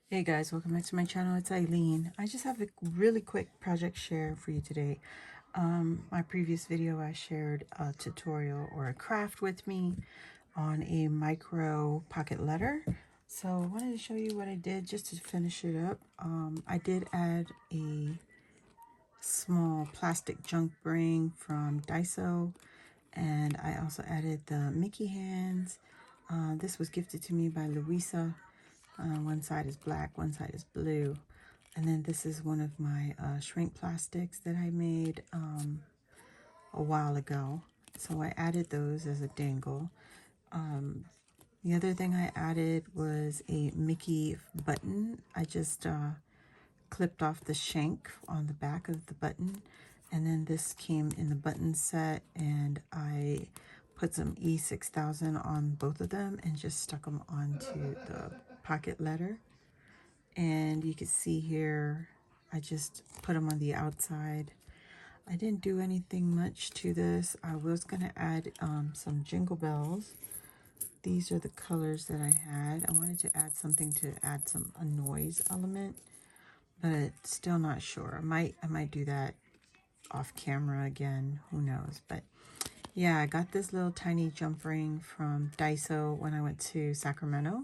Hey guys, welcome back to my channel. It's Eileen. I just have a really quick project share for you today. My previous video I shared a tutorial or a craft with me on a micro pocket letter. So I wanted to show you what I did just to finish it up. I did add a small plastic junk ring from Daiso, and I also added the Mickey hands. This was gifted to me by Louisa. One side is black, one side is blue. And then this is one of my shrink plastics that I made a while ago. So I added those as a dangle. The other thing I added was a Mickey button. I just clipped off the shank on the back of the button. And then this came in the button set, and I put some E6000 on both of them and just stuck them onto the pocket letter. And you can see here, I just put them on the outside. I didn't do anything much to this. I was going to add some jingle bells. These are the colors that I had. I wanted to add something to add a noise element, but still not sure. I might do that off camera again. Who knows? But yeah, I got this little tiny jump ring from Daiso when I went to Sacramento.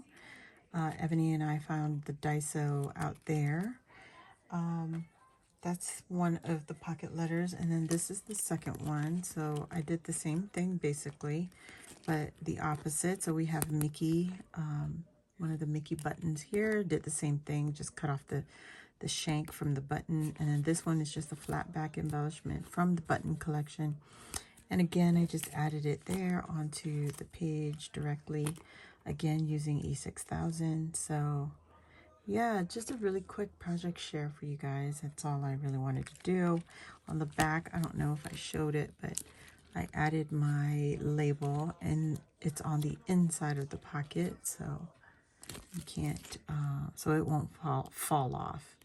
Ebony and I found the Daiso out there. That's one of the pocket letters, and then this is the second one. So I did the same thing basically, but the opposite. So we have Mickey, one of the Mickey buttons here. Did the same thing, just cut off the shank from the button, and then this one is just a flat back embellishment from the button collection. And again, I just added it there onto the page directly, again using E6000. So yeah, just a really quick project share for you guys. That's all I really wanted to do. On the back, I don't know if I showed it, but I added my label, and it's on the inside of the pocket, so you can't, so it won't fall off.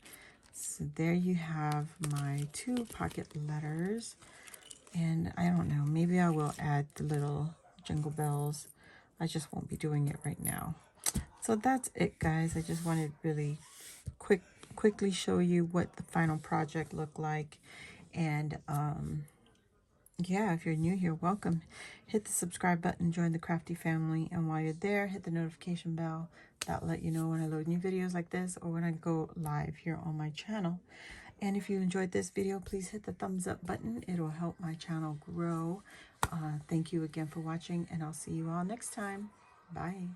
So there you have my two pocket letters. And I don't know, maybe I will add the little jingle bells. I just won't be doing it right now. So that's it, guys. I just wanted really quickly show you what the final project looked like. And yeah, if you're new here, welcome. Hit the subscribe button, join the crafty family, and while you're there, hit the notification bell. That'll let you know when I load new videos like this or when I go live here on my channel. And if you enjoyed this video, please hit the thumbs up button. It'll help my channel grow. Thank you again for watching, and I'll see you all next time. Bye.